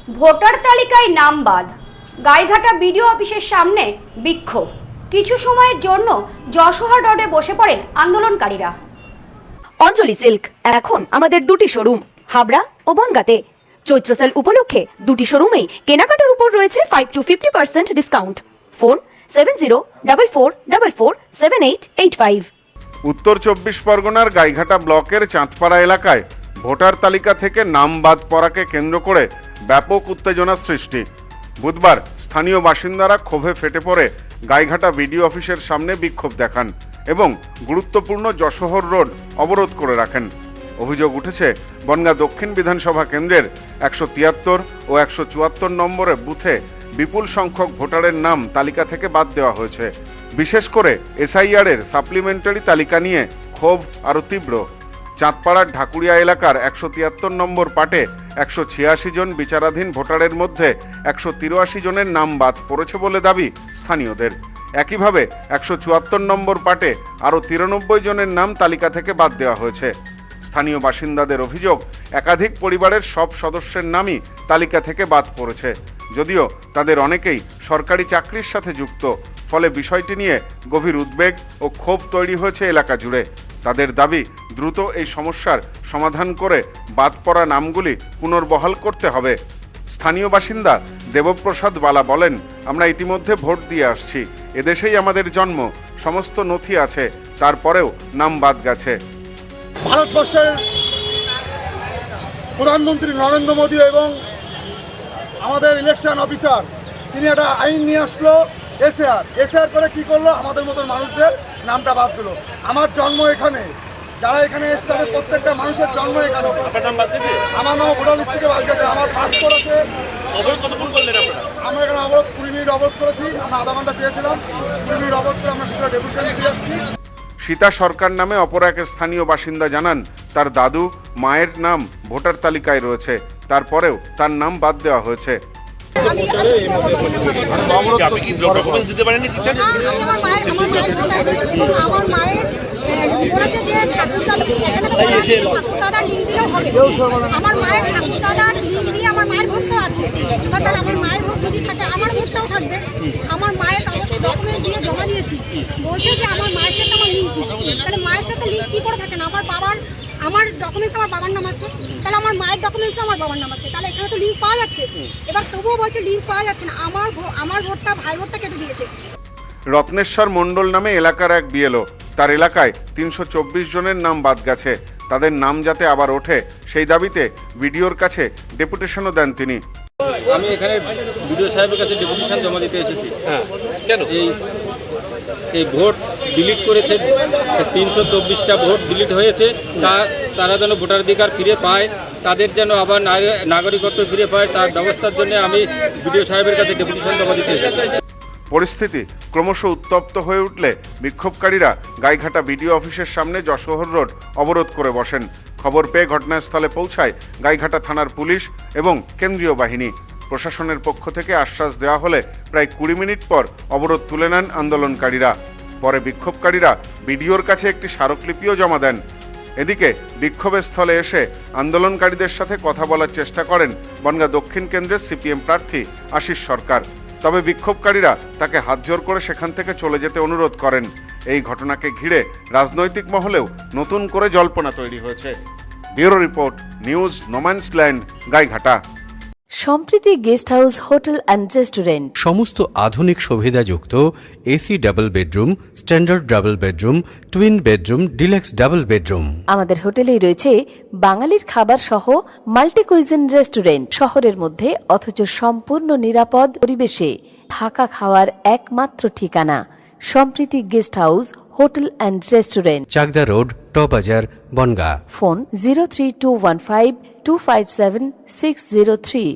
Voter তালিকায় নাম বাদ, গাইঘাটা বিডিও অফিসের সামনে বিক্ষোভ। কিছু সময়ের জন্য যশোহর রোডে বসে পড়েন আন্দোলনকারীরা। অঞ্জলি সিল্ক এখন আমাদের দুটি শোরুম হাবড়া ও বনগাঁতে। চৈত্র সেল উপলক্ষে দুটি শোরুমেই কেনাকাটার উপর রয়েছে 5 to 50% ডিসকাউন্ট। ফোন 7044447885। উত্তর 24 পরগনার গাইঘাটা ব্লকের চাঁদপাড়া এলাকায় ভোটার তালিকা থেকে নাম বাদ পড়াকে কেন্দ্র করে ব্যাপক উত্তেজনা সৃষ্টি। বুধবার স্থানীয় বাসিন্দারা ক্ষোভে ফেটে পড়ে গাইঘাটা বিডিও অফিসের সামনে বিক্ষোভ দেখান এবং গুরুত্বপূর্ণ যশোহর রোড অবরোধ করে রাখেন। অভিযোগ উঠেছে বনগাঁ দক্ষিণ বিধানসভা কেন্দ্রের 173 ও 174 নম্বরের বুথে বিপুল সংখ্যক ভোটারের নাম তালিকা থেকে বাদ দেওয়া হয়েছে। বিশেষ করে এসআইআর এর সাপ্লিমেন্টারি তালিকা নিয়ে ক্ষোভ আরও তীব্র। চাঁদপাড়ার ঢাকুরিয়া এলাকার 173 নম্বর পাটে 186 জন বিচারাধীন ভোটারের মধ্যে 183 জনের নাম বাদ পড়েছে বলে দাবি স্থানীয়দের। একইভাবে 174 নম্বর পাটে আরও 93 জনের নাম তালিকা থেকে বাদ দেওয়া হয়েছে। স্থানীয় বাসিন্দাদের অভিযোগ, একাধিক পরিবারের সব সদস্যের নামই তালিকা থেকে বাদ পড়েছে, যদিও তাদের অনেকেই সরকারি চাকরির সাথে যুক্ত। ফলে বিষয়টি নিয়ে গভীর উদ্বেগ ও ক্ষোভ তৈরি হয়েছে এলাকা জুড়ে। তাদের দাবি, দ্রুত এই সমস্যার সমাধান করে বাদ পড়া নামগুলি পুনর্বহাল করতে হবে। স্থানীয় বাসিন্দা দেবপ্রসাদ বালা বলেন, আমরা ইতিমধ্যে ভোট দিয়ে আসছি, এদেশেই আমাদের জন্ম, সমস্ত নথি আছে, তারপরেও নাম বাদ গেছে। ভারতবর্ষের প্রধানমন্ত্রী নরেন্দ্র মোদী এবং আমাদের ইলেকশন অফিসার তিনি একটা আইন নিয়ে আসলো, এসআর করে কি করলো, আমাদের মতন মানুষদের নামটা বাদ দিল। আমার জন্ম এখানে, যারা এখানে এসে তাদের প্রত্যেকটা মানুষের জন্ম এখানে। আমার নাম ভোটার লিস্ট থেকে বাদ গেছে, আমার পাসপোর্ট আছে। আমরা এখানে অবরোধ 20 মিনিট অবরোধ করেছি, আমরা আধা ঘন্টা চেয়েছিলাম, 20 মিনিট অবরোধ করে আমরা ভিতরে ডেপুটেশন দিতে যাচ্ছি। সীতা সরকার নামে অপর এক স্থানীয় বাসিন্দা জানান, তার দাদু মায়ের নাম ভোটার তালিকায় রয়েছে, তারপরেও তার নাম বাদ দেওয়া হয়েছে। আমার মায়ের ডকুমেন্ট দিয়ে জমা দিয়েছি, বলছে যে আমার মায়ের সাথে আমার লিঙ্ক নেই। তাহলে মায়ের সাথে লিঙ্ক কি করে থাকে না? আমার ডকুমেন্টস আমার বাবার নাম আছে, তাহলে আমার মায়ের ডকুমেন্টস আমার বাবার নাম আছে, তাহলে এখানে তো লিঙ্ক পাওয়া যাচ্ছে। এবার তবুও বলছে লিঙ্ক পাওয়া যাচ্ছে না। আমার ভোটটা, ভাই ভোটটা কেটে দিয়েছে। রত্নেশ্বর মণ্ডল নামে এলাকার এক বিএলও, তার এলাকায় 324 জনের নাম বাদ গেছে। তাদের নাম যাতে আবার ওঠে সেই দাবিতে বিডিওর কাছে ডেপুটেশনও দেন তিনি। আমি এখানে বিডিও সাহেবের কাছে ডেপুটেশন জমা দিতে এসেছি। কেন এই ভোট ডিলিট করেছে, 324টা ভোট ডিলিট হয়েছে, তারা যেন ভোটাধিকার ফিরে পায়, তাদের যেন আবার নাগরিকত্ব ফিরে পায়, তার ব্যবস্থার জন্য আমি বিডিও সাহেবের কাছে ডেপুটেশন জমা দিতে এসেছি। পরিস্থিতি ক্রমশ উত্তপ্ত হয়ে উঠলে বিক্ষোভকারীরা গাইঘাটা বিডিও অফিসের সামনে যশোহর রোড অবরোধ করে বসেন। খবর পেয়ে ঘটনাস্থলে পৌঁছায় গাইঘাটা থানার পুলিশ এবং কেন্দ্রীয় বাহিনী। প্রশাসনের পক্ষ থেকে আশ্বাস দেওয়া হলে প্রায় 20 মিনিট পর অবরোধ তুলে নেন আন্দোলনকারীরা। পরে বিক্ষোভকারীরা বিডিওর কাছে একটি স্মারকলিপিও জমা দেন। এদিকে বিক্ষোভের স্থলে এসে আন্দোলনকারীদের সাথে কথা বলার চেষ্টা করেন বনগাঁ দক্ষিণ কেন্দ্রের সিপিএম প্রার্থী আশিস সরকার। তবে বিক্ষোভকারীরা তাকে হাতজোড় করে সেখান থেকে চলে যেতে অনুরোধ করেন। এই ঘটনাকে ঘিরে রাজনৈতিক মহলেও নতুন করে জল্পনা তৈরি হয়েছে। Bureau report, news no man's land, Gaighata. Sampriti guest house hotel and restaurant, সমস্ত আধুনিক সুবিধাযুক্ত AC double bedroom, standard double bedroom, twin bedroom, deluxe double bedroom. আমাদের হোটেলেই রয়েছে বাঙালির খাবার সহ মাল্টি কুইজিন রেস্টুরেন্ট। শহরের মধ্যে অথচ সম্পূর্ণ নিরাপদ পরিবেশে থাকা খাওয়ার একমাত্র ঠিকানা Sampriti guest house hotel and restaurant, Chakdah road, টবাজার, বনগাঁ। ফোন 03215257603।